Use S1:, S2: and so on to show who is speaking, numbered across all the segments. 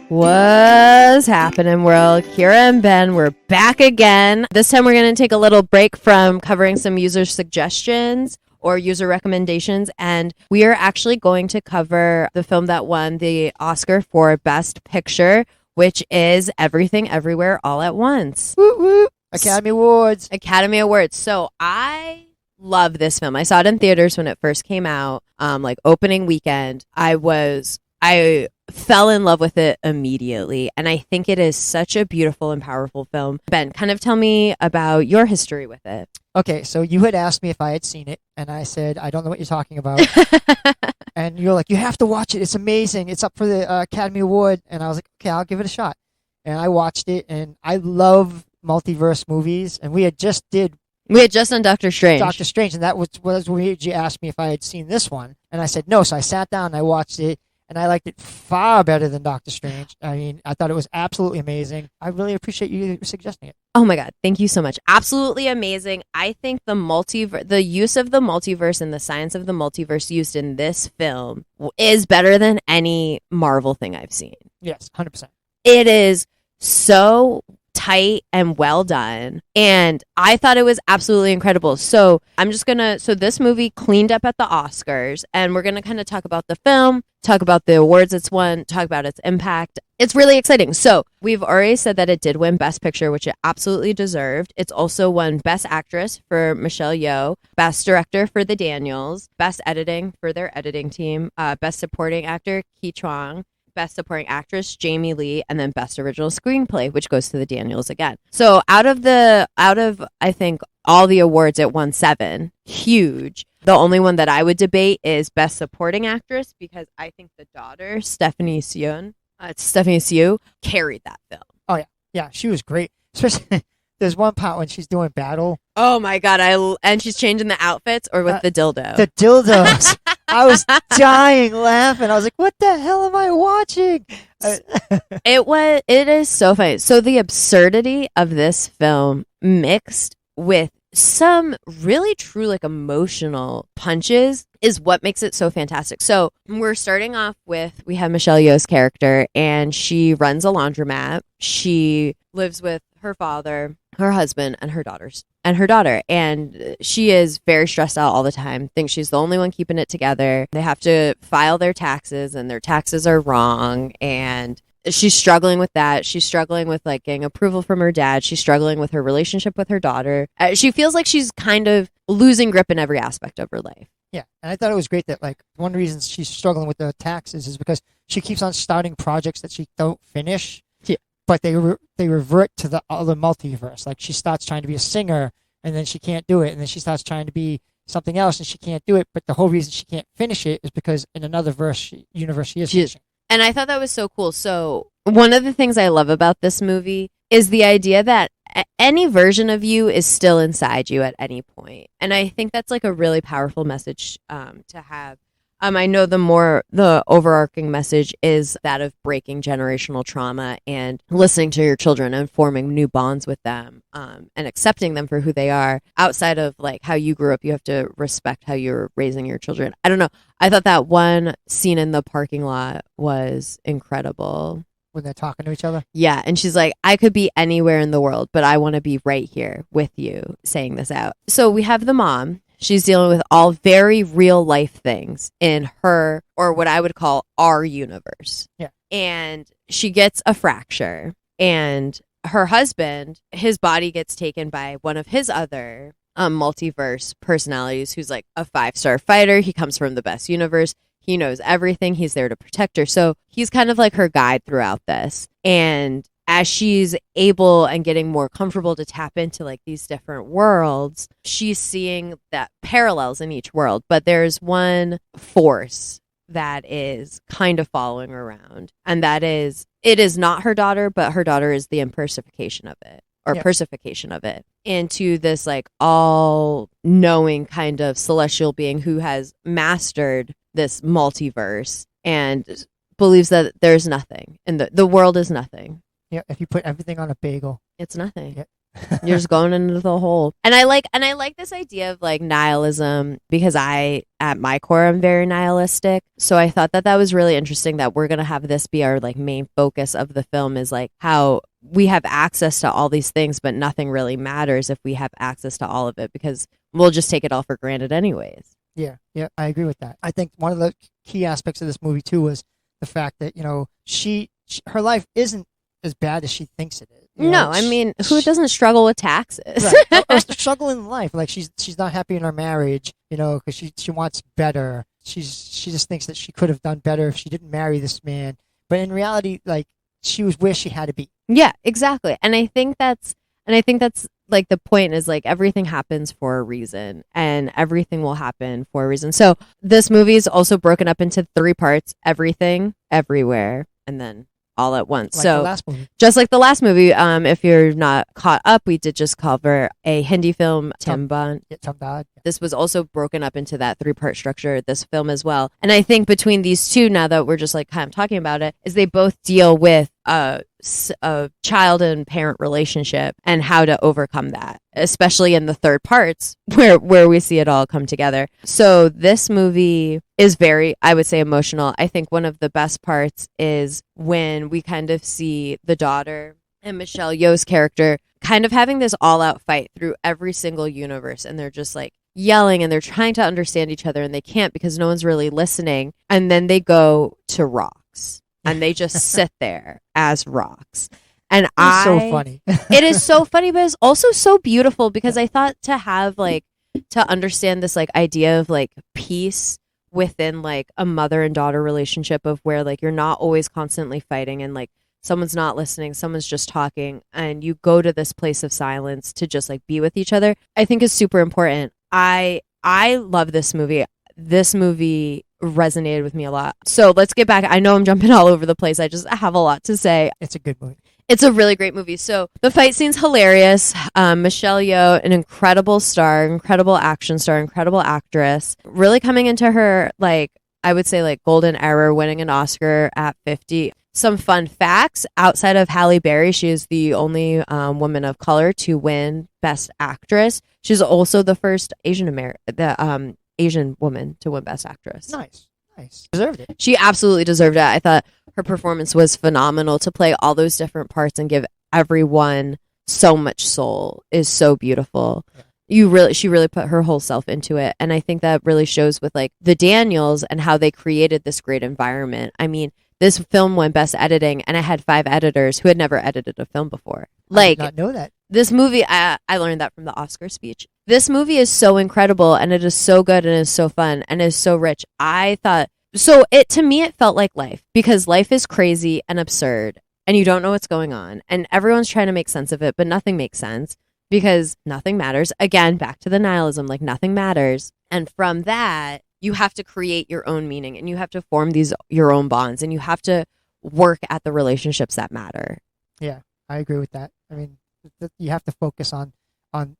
S1: What's happening, world? Kyra and Ben, we're back again. This time we're going to take a little break from covering some user suggestions or user recommendations, and we are actually going to cover the film that won the Oscar for Best Picture, which is Everything Everywhere All at Once.
S2: Woo woo! Academy Awards.
S1: Academy Awards. So I love this film. I saw it in theaters when it first came out, like opening weekend. I fell in love with it immediately, and I think it is such a beautiful and powerful film. Ben, kind of tell me about your history with it.
S2: Okay, so you had asked me if I had seen it, and I said, I don't know what you're talking about. And you're like, you have to watch it. It's amazing. It's up for the Academy Award. And I was like, okay, I'll give it a shot. And I watched it, and I love multiverse movies, and we had just done
S1: Doctor Strange.
S2: And that was where you asked me if I had seen this one, and I said no. So I sat down and I watched it, and I liked it far better than Doctor Strange. I mean, I thought it was absolutely amazing. I really appreciate you suggesting it.
S1: Oh my God, thank you so much. Absolutely amazing. I think the use of the multiverse and the science of the multiverse used in this film is better than any Marvel thing I've seen.
S2: Yes, 100%.
S1: It is so tight and well done, and I thought it was absolutely incredible. So this movie cleaned up at the Oscars, and we're gonna kind of talk about the film, talk about the awards it's won, talk about its impact. It's really exciting. So we've already said that it did win Best Picture, which it absolutely deserved. It's also won Best Actress for Michelle Yeoh, Best Director for the Daniels, Best Editing for their editing team, Best Supporting Actor Ki Chuang, Best Supporting Actress Jamie Lee, and then Best Original Screenplay, which goes to the Daniels again. So out of I think all the awards, it won 7. Huge. The only one that I would debate is Best Supporting Actress, because I think the daughter Stephanie Sue carried that film.
S2: Oh yeah, she was great. Especially there's one part when she's doing battle.
S1: Oh my God! And she's changing the outfits or with the dildo.
S2: The dildos. I was dying laughing. I was like, what the hell am I watching?
S1: It is so funny. So the absurdity of this film mixed with some really true like emotional punches is what makes it so fantastic. So we're starting off with, we have Michelle Yeoh's character, and she runs a laundromat. She lives with her father, her husband, and her daughter, and she is very stressed out all the time, thinks she's the only one keeping it together. They have to file their taxes, and their taxes are wrong, and she's struggling with that. She's struggling with like getting approval from her dad. She's struggling with her relationship with her daughter. She feels like she's kind of losing grip in every aspect of her life.
S2: Yeah, and I thought it was great that like one of the reasons she's struggling with the taxes is because she keeps on starting projects that she don't finish.
S1: Yeah.
S2: But they revert to the other multiverse. Like she starts trying to be a singer, and then she can't do it, and then she starts trying to be something else, and she can't do it. But the whole reason she can't finish it is because in another universe she is finishing.
S1: And I thought that was so cool. So one of the things I love about this movie is the idea that any version of you is still inside you at any point. And I think that's like a really powerful message to have. I know the overarching message is that of breaking generational trauma and listening to your children and forming new bonds with them, and accepting them for who they are. Outside of like how you grew up, you have to respect how you're raising your children. I don't know. I thought that one scene in the parking lot was incredible.
S2: When they're talking to each other?
S1: Yeah, and she's like, I could be anywhere in the world, but I want to be right here with you, saying this out. So we have the mom. She's dealing with all very real life things in her, or what I would call our universe.
S2: Yeah.
S1: And she gets a fracture, and her husband, his body gets taken by one of his other multiverse personalities, who's like a 5-star fighter. He comes from the best universe. He knows everything. He's there to protect her. So he's kind of like her guide throughout this. And as she's able and getting more comfortable to tap into like these different worlds, she's seeing that parallels in each world. But there's one force that is kind of following her around. And that is, it is not her daughter, but her daughter is the impersonification of it, or personification of it, into this like all knowing kind of celestial being who has mastered this multiverse and believes that there's nothing and the world is nothing.
S2: Yeah, if you put everything on a bagel,
S1: it's nothing.
S2: Yeah,
S1: You're just going into the hole. And I like this idea of like nihilism because at my core, I'm very nihilistic. So I thought that was really interesting that we're going to have this be our like main focus of the film is like how we have access to all these things, but nothing really matters if we have access to all of it because we'll just take it all for granted anyways.
S2: Yeah, I agree with that. I think one of the key aspects of this movie too was the fact that her life isn't as bad as she thinks it is.
S1: No, I mean, who doesn't struggle with taxes?
S2: Right. or struggle in life. Like she's not happy in her marriage, because she wants better. She just thinks that she could have done better if she didn't marry this man. But in reality, like she was where she had to be.
S1: Yeah, exactly. And I think that's like the point is like everything happens for a reason and everything will happen for a reason. So this movie is also broken up into 3 parts: everything, everywhere, and then all at once.
S2: Like
S1: so
S2: the last movie.
S1: Just like the last movie, if you're not caught up, we did just cover a Hindi film, Tambaan.
S2: Yeah, Tambaan.
S1: This was also broken up into that 3-part structure, this film as well. And I think between these two, now that we're just like kind of talking about it, is they both deal with a child and parent relationship and how to overcome that, especially in the 3rd parts where we see it all come together. So this movie is very, I would say, emotional. I think one of the best parts is when we kind of see the daughter and Michelle Yeoh's character kind of having this all-out fight through every single universe, and they're just like yelling and they're trying to understand each other and they can't because no one's really listening, and then they go to rocks and they just sit there as rocks. And
S2: it's so funny.
S1: It is so funny, but it's also so beautiful because I thought to understand this like idea of like peace within like a mother and daughter relationship of where like you're not always constantly fighting and like someone's not listening, someone's just talking, and you go to this place of silence to just like be with each other, I think is super important. I love this movie. This movie resonated with me a lot. So let's get back. I know I'm jumping all over the place. I just have a lot to say.
S2: It's a good movie.
S1: It's a really great movie. So the fight scene's hilarious. Michelle Yeoh, an incredible star, incredible action star, incredible actress, really coming into her, like, I would say like golden era, winning an Oscar at 50. Some fun facts: outside of Halle Berry, she is the only woman of color to win Best Actress. She's also the first Asian woman to win Best Actress.
S2: Nice. Deserved it.
S1: She absolutely deserved it. I thought her performance was phenomenal. To play all those different parts and give everyone so much soul is so beautiful. Yeah. She really put her whole self into it, and I think that really shows with like the Daniels and how they created this great environment. I mean, this film won Best Editing, and I had 5 editors who had never edited a film before. Like,
S2: I did not know that.
S1: This movie, I learned that from the Oscar speech. This movie is so incredible, and it is so good, and it is so fun, and it is so rich. I thought, to me, it felt like life, because life is crazy and absurd, and you don't know what's going on, and everyone's trying to make sense of it, but nothing makes sense, because nothing matters. Again, back to the nihilism, like nothing matters. And from that, you have to create your own meaning, and you have to form your own bonds, and you have to work at the relationships that matter.
S2: Yeah, I agree with that. I mean, you have to focus on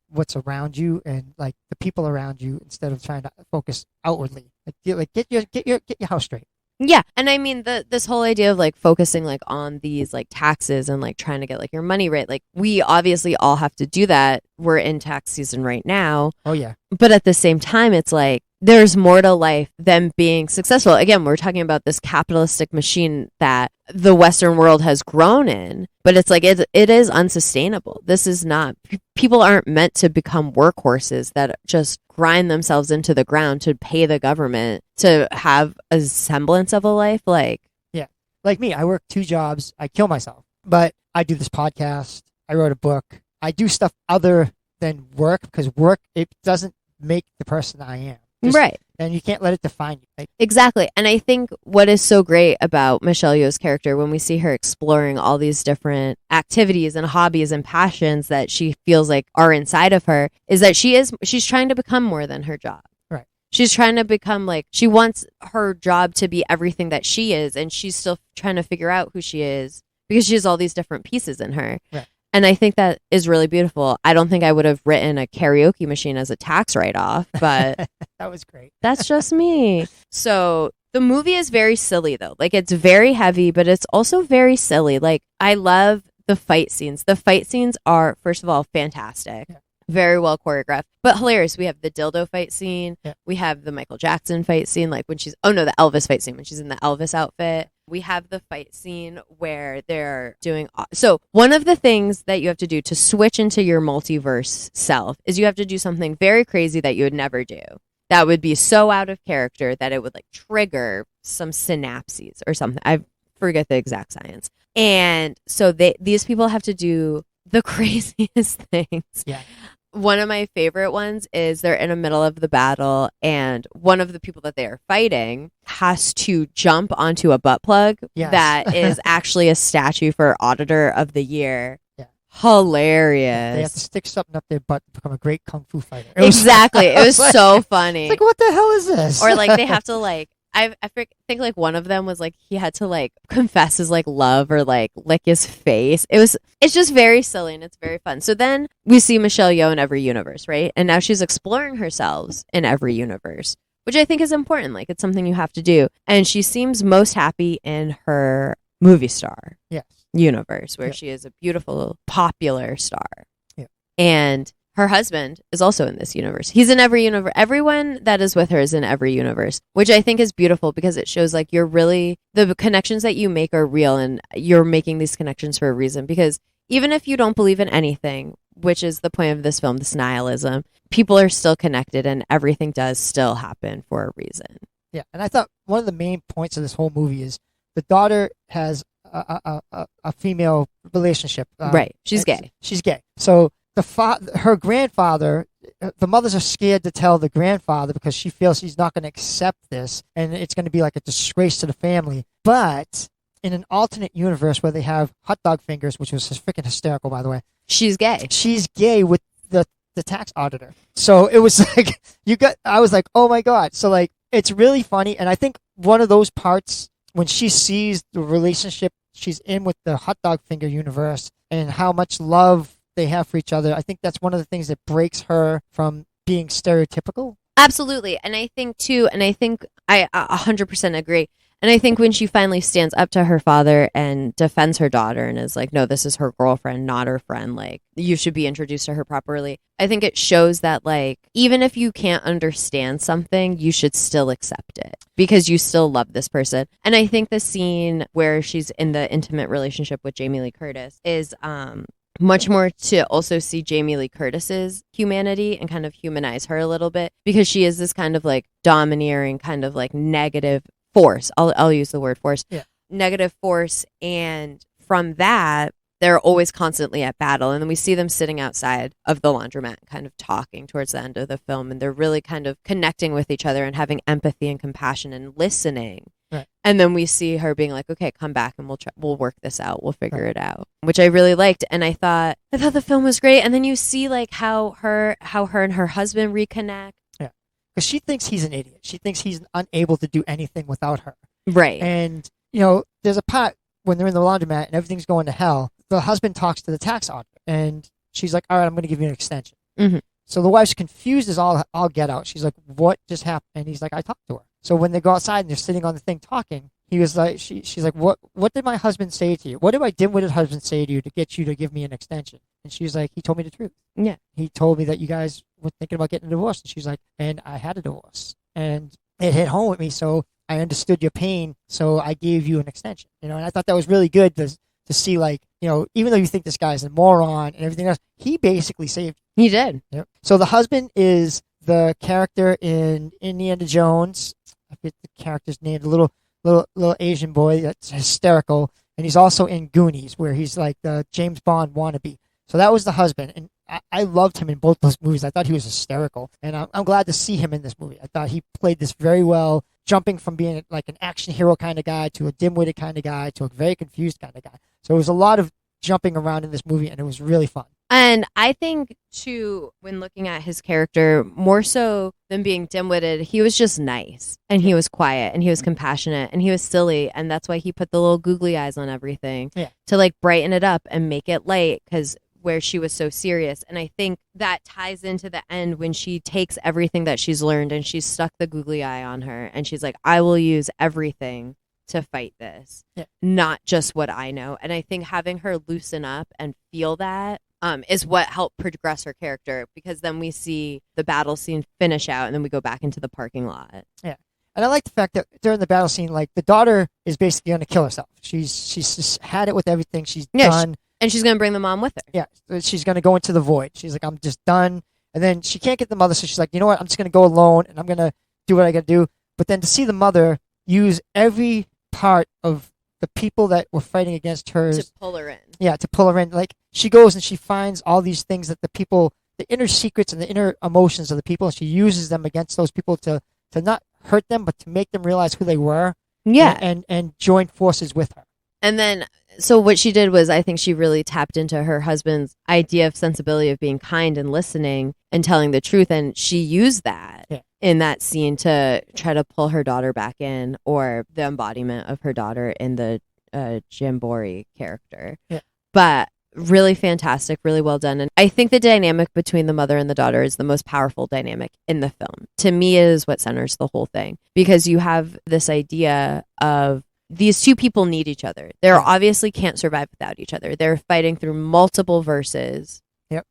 S2: what's around you and like the people around you instead of trying to focus outwardly. Like get your house straight.
S1: Yeah, and I mean this whole idea of like focusing like on these like taxes and like trying to get like your money right. Like we obviously all have to do that. We're in tax season right now.
S2: Oh yeah.
S1: But at the same time, it's like there's more to life than being successful. Again, we're talking about this capitalistic machine that the Western world has grown in, but it's like it is unsustainable. This is not, people aren't meant to become workhorses that just grind themselves into the ground to pay the government to have a semblance of a life. Like,
S2: yeah, like me, I work 2 jobs. I kill myself, but I do this podcast. I wrote a book. I do stuff other than work because work, it doesn't make the person I am.
S1: Right.
S2: And you can't let it define you. Like,
S1: exactly. And I think what is so great about Michelle Yeoh's character when we see her exploring all these different activities and hobbies and passions that she feels like are inside of her is that she's trying to become more than her job.
S2: Right.
S1: She's trying to become like, she wants her job to be everything that she is, and she's still trying to figure out who she is because she has all these different pieces in her.
S2: Right.
S1: And I think that is really beautiful. I don't think I would have written a karaoke machine as a tax write-off, but
S2: that was great.
S1: That's just me. So the movie is very silly, though. Like, it's very heavy, but it's also very silly. Like, I love the fight scenes. The fight scenes are, first of all, fantastic.
S2: Yeah.
S1: Very well choreographed, but hilarious. We have the dildo fight scene.
S2: Yeah.
S1: We have the Michael Jackson fight scene, like when she's, oh no, the Elvis fight scene, when she's in the Elvis outfit. We have the fight scene where they're doing, so one of the things that you have to do to switch into your multiverse self is you have to do something very crazy that you would never do. That would be so out of character that it would like trigger some synapses or something. I forget the exact science. And so these people have to do the craziest things.
S2: Yeah.
S1: One of my favorite ones is they're in the middle of the battle, and one of the people that they are fighting has to jump onto a butt plug that is actually a statue for Auditor of the Year. Yeah. Hilarious.
S2: They have to stick something up their butt to become a great kung fu fighter.
S1: Exactly. It was so funny.
S2: It's like, what the hell is this?
S1: Or like they have to like, I think like one of them was like he had to like confess his like love or like lick his face. It's just very silly and it's very fun. So then we see Michelle Yeoh in every universe, right? And now she's exploring herself in every universe, which I think is important. Like it's something you have to do. And she seems most happy in her movie star universe, where she is a beautiful, popular star. Yeah. And her husband is also in this universe. He's in every universe. Everyone that is with her is in every universe, which I think is beautiful because it shows like you're really, the connections that you make are real and you're making these connections for a reason. Because even if you don't believe in anything, which is the point of this film, this nihilism, people are still connected and everything does still happen for a reason.
S2: Yeah. And I thought one of the main points of this whole movie is the daughter has a female relationship.
S1: Right. She's gay.
S2: She's gay. So her grandfather, the mothers are scared to tell the grandfather because she feels he's not going to accept this and it's going to be like a disgrace to the family. But in an alternate universe where they have hot dog fingers, which was freaking hysterical, by the way.
S1: She's gay.
S2: She's gay with the tax auditor. So it was like, I was like, oh my God. So like, it's really funny. And I think one of those parts when she sees the relationship she's in with the hot dog finger universe and how much love they have for each other, I think that's one of the things that breaks her from being stereotypical.
S1: Absolutely. And I think too, and I think I 100% agree. And I think when she finally stands up to her father and defends her daughter and is like, no, this is her girlfriend, not her friend. Like, you should be introduced to her properly. I think it shows that, like, even if you can't understand something, you should still accept it because you still love this person. And I think the scene where she's in the intimate relationship with Jamie Lee Curtis is much more to also see Jamie Lee Curtis's humanity and kind of humanize her a little bit because she is this kind of like domineering, kind of like negative force. I'll use the word force. Yeah. Negative force. And from that, they're always constantly at battle. And then we see them sitting outside of the laundromat, kind of talking towards the end of the film. And they're really kind of connecting with each other and having empathy and compassion and listening. Right. And then we see her being like, okay, come back and we'll work this out. We'll figure it out, which I really liked. And I thought the film was great. And then you see like how her and her husband reconnect.
S2: Yeah. Because she thinks he's an idiot. She thinks he's unable to do anything without her.
S1: Right.
S2: And, there's a part when they're in the laundromat and everything's going to hell. The husband talks to the tax auditor and she's like, all right, I'm going to give you an extension. Mm-hmm. So the wife's confused as all get out. She's like, what just happened? And he's like, I talked to her. So when they go outside and they're sitting on the thing talking, he was like, she's like, what did my husband say to you? What did my dim-witted husband say to you to get you to give me an extension? And she's like, he told me the truth.
S1: Yeah. He
S2: told me that you guys were thinking about getting a divorce. And she's like, and I had a divorce. And it hit home with me, so I understood your pain, so I gave you an extension. And I thought that was really good to see, like, even though you think this guy's a moron and everything else, he basically saved you.
S1: He did.
S2: Yep. So the husband is the character in Indiana Jones. I forget the character's name, the little Asian boy that's hysterical. And he's also in Goonies, where he's like the James Bond wannabe. So that was the husband. And I loved him in both those movies. I thought he was hysterical. And I'm glad to see him in this movie. I thought he played this very well, jumping from being like an action hero kind of guy to a dim-witted kind of guy to a very confused kind of guy. So it was a lot of jumping around in this movie, and it was really fun.
S1: And I think, too, when looking at his character, more so than being dim-witted, he was just nice. And he was quiet, and he was compassionate, and he was silly. And that's why he put the little googly eyes on everything to, like, brighten it up and make it light, because where she was so serious. And I think that ties into the end when she takes everything that she's learned and she's stuck the googly eye on her. And she's like, I will use everything to fight this,
S2: Yeah.
S1: not just what I know. And I think having her loosen up and feel that is what helped progress her character, because then we see the battle scene finish out and then we go back into the parking lot.
S2: Yeah. And I like the fact that during the battle scene, like the daughter is basically going to kill herself. She's just had it with everything. She's done.
S1: And she's going to bring the mom with her.
S2: Yeah. She's going to go into the void. She's like, I'm just done. And then she can't get the mother. So she's like, you know what? I'm just going to go alone and I'm going to do what I got to do. But then to see the mother use every part of the people that were fighting against her.
S1: To pull her in.
S2: Yeah, to pull her in. Like she goes and she finds all these things that the people, the inner secrets and the inner emotions of the people, and she uses them against those people to not hurt them, but to make them realize who they were.
S1: Yeah.
S2: And join forces with her.
S1: And then, so what she did was, I think she really tapped into her husband's idea of sensibility of being kind and listening and telling the truth. And she used that in that scene to try to pull her daughter back in, or the embodiment of her daughter in the Jambori character.
S2: Yeah.
S1: But really fantastic, really well done. And I think the dynamic between the mother and the daughter is the most powerful dynamic in the film. To me, it is what centers the whole thing, because you have this idea of these two people need each other. They obviously can't survive without each other. They're fighting through multiple verses.
S2: Yep.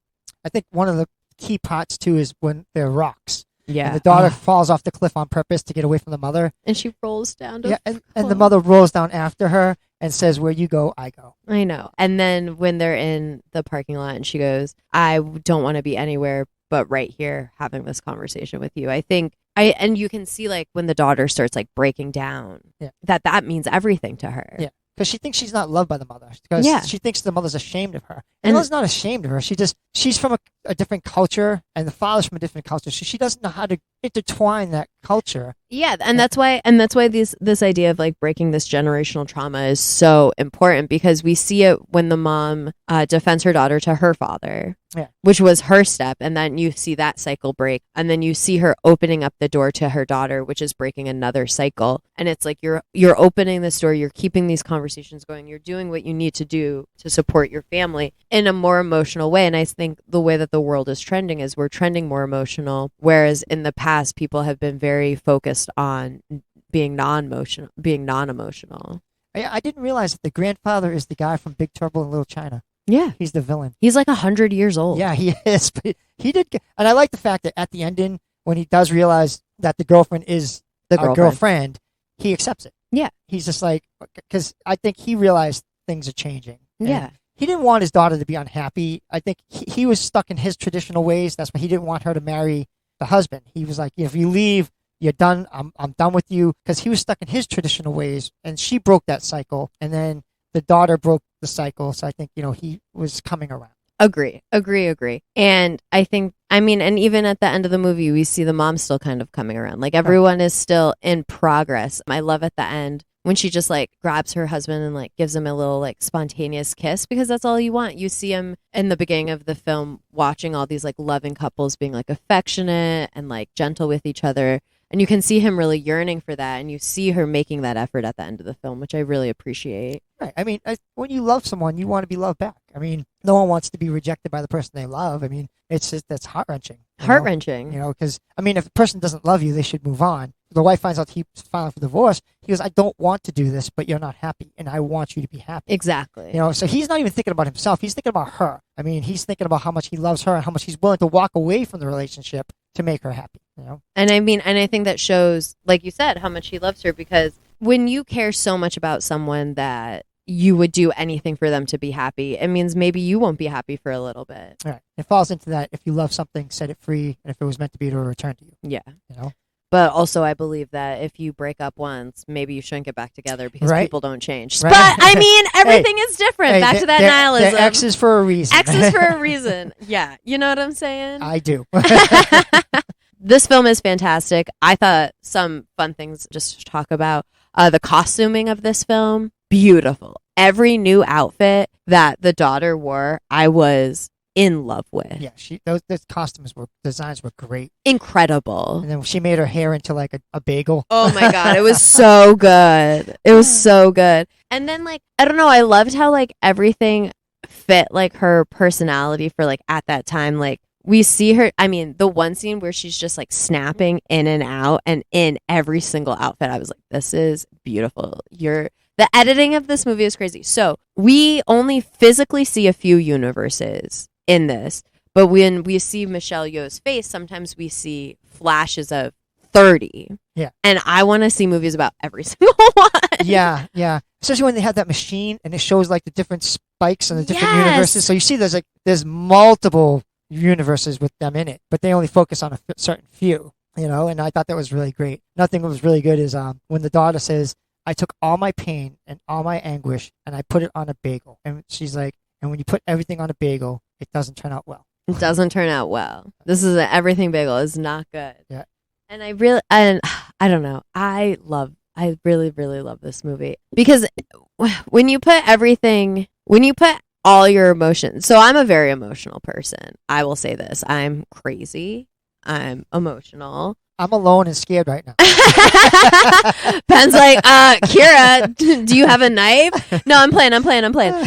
S2: I think one of the key parts too is when they're rocks.
S1: Yeah.
S2: And the daughter falls off the cliff on purpose to get away from the mother.
S1: And she rolls down to
S2: and the mother rolls down after her and says, where you go, I go.
S1: I know. And then when they're in the parking lot and she goes, I don't want to be anywhere but right here having this conversation with you. I think and you can see, like, when the daughter starts like breaking down, that means everything to her.
S2: Yeah. Because she thinks she's not loved by the mother. Because she thinks the mother's ashamed of her. And the mother's not ashamed of her. She's from a different culture, and the father's from a different culture. So she doesn't know how to intertwine that culture.
S1: Yeah, and that's why this idea of like breaking this generational trauma is so important, because we see it when the mom defends her daughter to her father.
S2: Yeah.
S1: Which was her step, and then you see that cycle break, and then you see her opening up the door to her daughter, which is breaking another cycle. And it's like you're opening this door, you're keeping these conversations going, you're doing what you need to do to support your family in a more emotional way. And I think the way that the world is trending is we're trending more emotional, whereas in the past people have been very focused on being non-emotional.
S2: I didn't realize that the grandfather is the guy from Big Trouble in Little China.
S1: Yeah.
S2: He's the villain.
S1: He's like 100 years old.
S2: Yeah, he is. But he did. And I like the fact that at the ending, when he does realize that the girlfriend is the girlfriend, he accepts it.
S1: Yeah.
S2: He's just like, because I think he realized things are changing.
S1: Yeah.
S2: He didn't want his daughter to be unhappy. I think he was stuck in his traditional ways. That's why he didn't want her to marry the husband. He was like, if you leave, you're done. I'm done with you. Because he was stuck in his traditional ways, and she broke that cycle. And then the daughter broke the cycle. So I think, he was coming around.
S1: Agree. And I think, and even at the end of the movie, we see the mom still kind of coming around. Like, everyone is still in progress. I love at the end when she just like grabs her husband and like gives him a little like spontaneous kiss, because that's all you want. You see him in the beginning of the film watching all these like loving couples being like affectionate and like gentle with each other. And you can see him really yearning for that. And you see her making that effort at the end of the film, which I really appreciate.
S2: Right. When you love someone, you want to be loved back. No one wants to be rejected by the person they love. It's just, that's heart-wrenching.
S1: Heart-wrenching.
S2: Because, if a person doesn't love you, they should move on. The wife finds out he's filing for divorce. He goes, I don't want to do this, but you're not happy, and I want you to be happy.
S1: Exactly.
S2: So he's not even thinking about himself. He's thinking about her. He's thinking about how much he loves her and how much he's willing to walk away from the relationship to make her happy.
S1: And I think that shows, like you said, how much he loves her, because when you care so much about someone that you would do anything for them to be happy, it means maybe you won't be happy for a little bit.
S2: Right. It falls into that. If you love something, set it free. And if it was meant to be, it'll return to you.
S1: Yeah. But also, I believe that if you break up once, maybe you shouldn't get back together, because people don't change.
S2: Right.
S1: But everything is different. Back to that nihilism.
S2: They're X's for a reason.
S1: X's for a reason. Yeah. You know what I'm saying?
S2: I do.
S1: This film is fantastic. I thought some fun things just to talk about. The costuming of this film, beautiful. Every new outfit that the daughter wore, I was in love with.
S2: Yeah, those designs were great.
S1: Incredible.
S2: And then she made her hair into like a bagel.
S1: Oh my God, it was so good. It was so good. And then like, I don't know, I loved how like everything fit like her personality for like at that time. Like we see her. I mean, the one scene where she's just like snapping in and out and in every single outfit. I was like, this is beautiful. The editing of this movie is crazy. So we only physically see a few universes in this, but when we see Michelle Yeoh's face, sometimes we see flashes of 30.
S2: Yeah.
S1: And I want to see movies about every single one.
S2: Yeah, yeah. Especially when they have that machine and it shows like the different spikes and the different universes. So you see there's multiple universes with them in it, but they only focus on a certain few, you know, and I thought that was really great. Nothing that was really good is when the daughter says, I took all my pain and all my anguish and I put it on a bagel. And she's like, and when you put everything on a bagel, it doesn't turn out well.
S1: It doesn't turn out well. This is everything bagel is not good.
S2: Yeah.
S1: And I don't know. I really, really love this movie because when you put all your emotions, so I'm a very emotional person. I will say this. I'm crazy. I'm emotional.
S2: I'm alone and scared right now.
S1: Pen's like, Kyra, do you have a knife? No, I'm playing.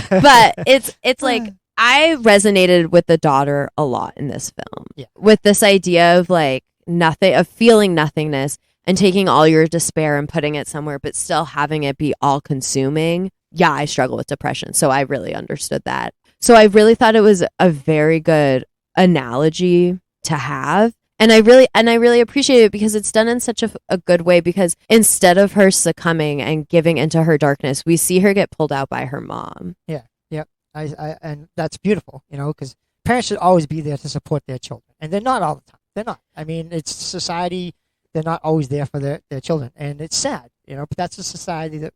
S1: But it's like, I resonated with the daughter a lot in this film.
S2: Yeah.
S1: With this idea of like feeling nothingness and taking all your despair and putting it somewhere, but still having it be all consuming. Yeah, I struggle with depression. So I really understood that. So I really thought it was a very good analogy to have. And I really appreciate it because it's done in such a good way, because instead of her succumbing and giving into her darkness, we see her get pulled out by her mom.
S2: Yeah. And that's beautiful, you know, because parents should always be there to support their children. And they're not all the time. They're not. I mean, it's society. They're not always there for their children. And it's sad, you know, but that's the society that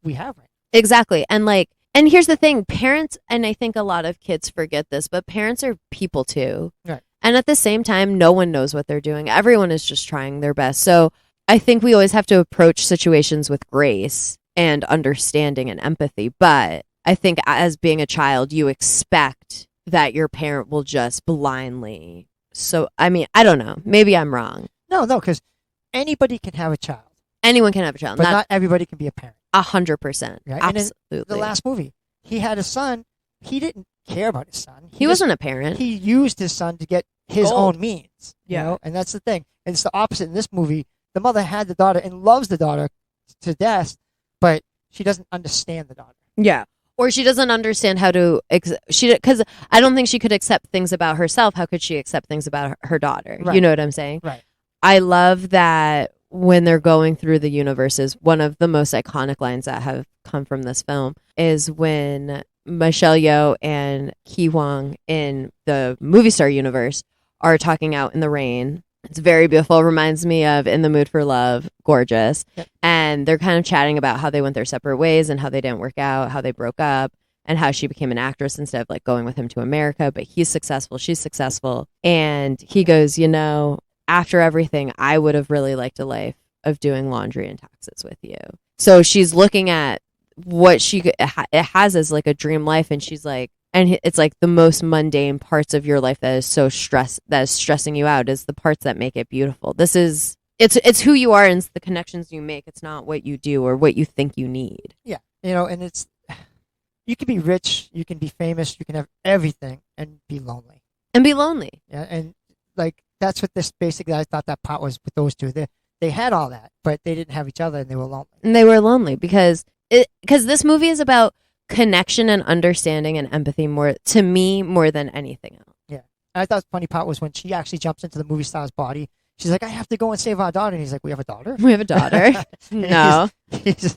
S2: we have right now.
S1: Exactly. And here's the thing, parents, and I think a lot of kids forget this, but parents are people too.
S2: Right.
S1: And at the same time, no one knows what they're doing. Everyone is just trying their best. So I think we always have to approach situations with grace and understanding and empathy. But I think as being a child, you expect that your parent will just blindly. So, I mean, I don't know. Maybe I'm wrong.
S2: No, because anybody can have a child.
S1: Anyone can have a child.
S2: But not everybody can be a parent.
S1: 100%.
S2: Right?
S1: Absolutely.
S2: And in the last movie, he had a son. He didn't care about his son.
S1: He wasn't a parent.
S2: He used his son to get his own means.
S1: Yeah.
S2: You know? And that's the thing. And it's the opposite in this movie. The mother had the daughter and loves the daughter to death, but she doesn't understand the daughter.
S1: Yeah. Or she doesn't understand how to, because I don't think she could accept things about herself. How could she accept things about her daughter?
S2: Right.
S1: You know what I'm saying?
S2: Right.
S1: I love that when they're going through the universes, one of the most iconic lines that have come from this film is when Michelle Yeoh and Ki Hwang in the movie star universe are talking out in the rain. It's very beautiful. Reminds me of In the Mood for Love. Gorgeous.
S2: Yep.
S1: And they're kind of chatting about how they went their separate ways and how they didn't work out, how they broke up, and how she became an actress instead of like going with him to America. But he's successful. She's successful. And he goes, you know, after everything, I would have really liked a life of doing laundry and taxes with you. So she's looking at what it has as like a dream life. And she's like, and it's like the most mundane parts of your life that is stressing you out is the parts that make it beautiful. It's who you are and it's the connections you make. It's not what you do or what you think you need.
S2: Yeah. You know, and you can be rich, you can be famous, you can have everything and be lonely.
S1: Yeah.
S2: And like, that's what this basically, I thought that part was with those two. They had all that, but they didn't have each other and they were lonely.
S1: And they were lonely because this movie is about connection and understanding and empathy more than anything else.
S2: Yeah. And I thought the funny part was when she actually jumps into the movie star's body. She's like, I have to go and save our daughter. And he's like, we have a daughter?
S1: We have a daughter? No.
S2: He's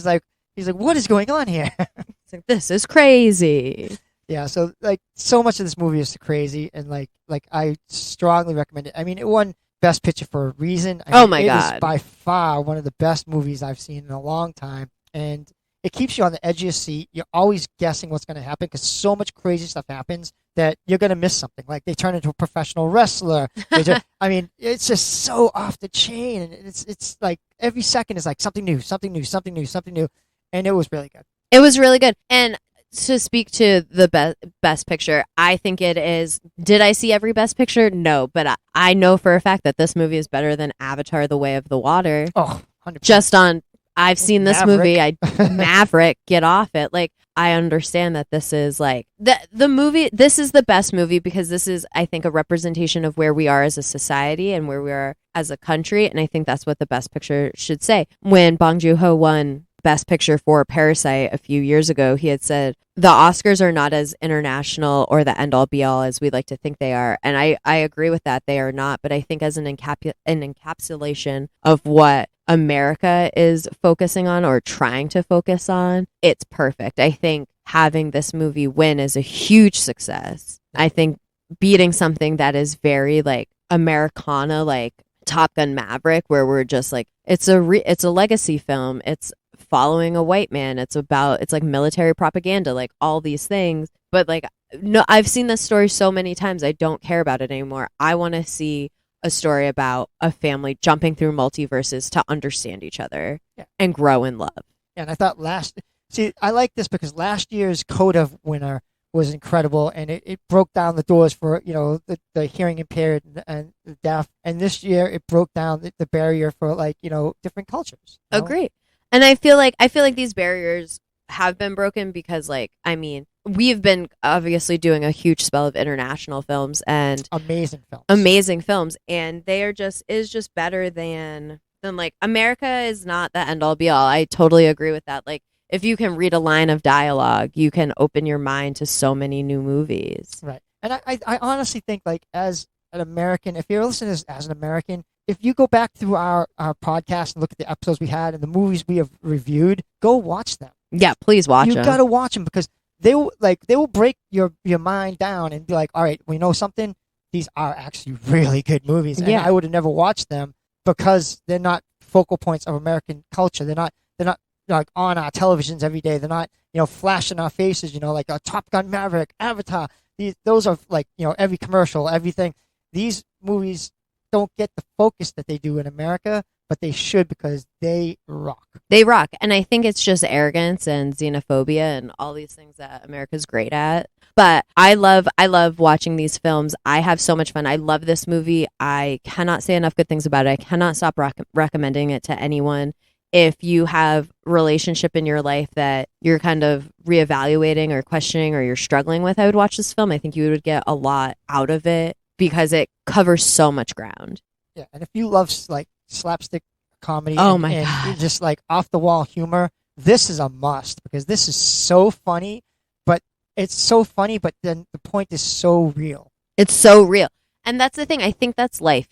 S2: like, what is going on here?
S1: It's like, this is crazy.
S2: Yeah. So like so much of this movie is crazy. And like I strongly recommend it. I mean, it won Best Picture for a reason.
S1: My
S2: God.
S1: God.
S2: It is by far one of the best movies I've seen in a long time. And it keeps you on the edge of your seat. You're always guessing what's going to happen because so much crazy stuff happens that you're going to miss something. Like they turn into a professional wrestler. I mean, it's just so off the chain. And it's like every second is like something new. And it was really good.
S1: It was really good. And to speak to the best picture, I think it is. Did I see every best picture? No, but I know for a fact that this movie is better than Avatar: The Way of the Water.
S2: Oh, 100%.
S1: Just on, I've seen this movie. Maverick, get off it. Like, I understand that this is like the movie. This is the best movie because this is, I think, a representation of where we are as a society and where we are as a country. And I think that's what the Best Picture should say. When Bong Joon-ho won Best Picture for Parasite a few years ago, he had said the Oscars are not as international or the end all be all as we like to think they are. And I agree with that. They are not. But I think as an encapsulation of what America is focusing on or trying to focus on, it's perfect. I think having this movie win is a huge success. I think beating something that is very like Americana, like Top Gun Maverick, where we're just like, it's a legacy film. It's following a white man. It's like military propaganda, like all these things. But like, no, I've seen this story so many times. I don't care about it anymore. I want to see a story about a family jumping through multiverses to understand each other and grow in love.
S2: Yeah, and I thought I like this because last year's Coda winner was incredible, and it broke down the doors for the hearing impaired and the deaf. And this year it broke down the barrier for different cultures.
S1: Agree. And I feel like these barriers have been broken because, like, I mean, we've been obviously doing a huge spell of international films and amazing films, and they are just better than like America is not the end all be all. I totally agree with that. Like, if you can read a line of dialogue, you can open your mind to so many new movies.
S2: Right. And I honestly think, like, as an American, if you're listening to this as an American, if you go back through our podcast and look at the episodes we had and the movies we have reviewed, go watch them.
S1: Yeah, please watch them.
S2: You got to watch them because they will break your mind down and be like, all right, we know something. These are actually really good movies. And I would have never watched them because they're not focal points of American culture. They're not like on our televisions every day. They're not, flashing our faces, like a Top Gun Maverick, Avatar. Those are like, every commercial, everything. These movies don't get the focus that they do in America, but they should because they rock.
S1: They rock. And I think it's just arrogance and xenophobia and all these things that America's great at. But I love watching these films. I have so much fun. I love this movie. I cannot say enough good things about it. I cannot stop recommending it to anyone. If you have a relationship in your life that you're kind of reevaluating or questioning or you're struggling with, I would watch this film. I think you would get a lot out of it because it covers so much ground.
S2: Yeah, and if you love like slapstick comedy
S1: and
S2: just like off the wall humor, this is a must because this is so funny, but then the point is so real.
S1: It's so real. And that's the thing. I think that's life,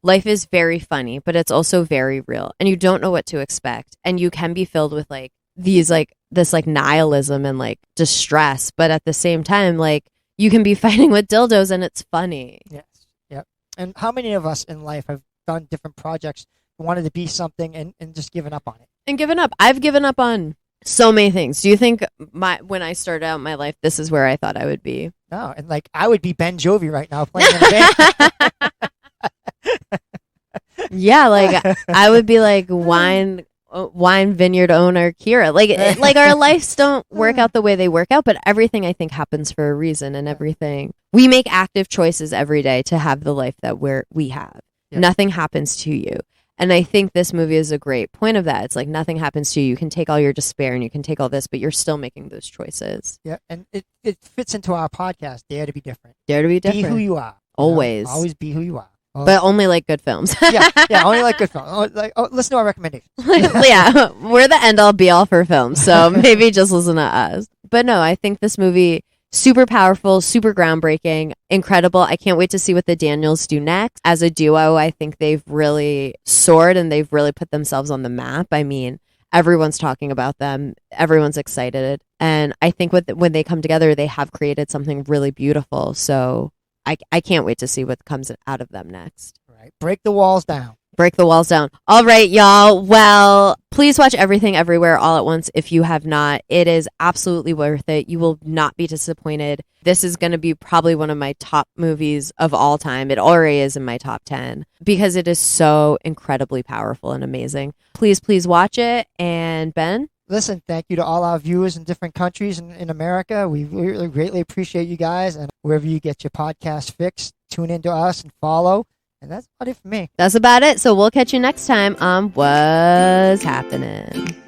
S1: Life is very funny, but it's also very real. And you don't know what to expect. And you can be filled with like these like this like nihilism and like distress, but at the same time, like you can be fighting with dildos and it's funny.
S2: Yes. Yep. And how many of us in life have done different projects, wanted to be something and just given up on it?
S1: And given up. I've given up on so many things. Do you think when I started out my life, this is where I thought I would be?
S2: No. And like I would be Ben Jovi right now playing in a band.
S1: Yeah, like I would be like wine vineyard owner Kyra. Like our lives don't work out the way they work out, but everything I think happens for a reason, and everything we make active choices every day to have the life that we have. Yeah. Nothing happens to you. And I think this movie is a great point of that. It's like nothing happens to you. You can take all your despair and you can take all this, but you're still making those choices.
S2: Yeah, and it fits into our podcast, Dare to be Different.
S1: Dare to be different.
S2: Be who you are.
S1: Always.
S2: Always be who you are.
S1: But only like good films.
S2: yeah, only like good films. Listen to our recommendations.
S1: Yeah, we're the end all be all for films, so maybe just listen to us. But no, I think this movie, super powerful, super groundbreaking, incredible. I can't wait to see what the Daniels do next. As a duo, I think they've really soared and they've really put themselves on the map. I mean, everyone's talking about them. Everyone's excited. And I think when they come together, they have created something really beautiful. So I can't wait to see what comes out of them next.
S2: Right. Break the walls down.
S1: Break the walls down. All right, y'all. Well, please watch Everything Everywhere All at Once if you have not. It is absolutely worth it. You will not be disappointed. This is going to be probably one of my top movies of all time. It already is in my top 10 because it is so incredibly powerful and amazing. Please watch it. And Ben?
S2: Listen, thank you to all our viewers in different countries in America. We really greatly appreciate you guys. And wherever you get your podcast fixed, tune into us and follow. And that's about it for me.
S1: That's about it. So we'll catch you next time on What's Happening.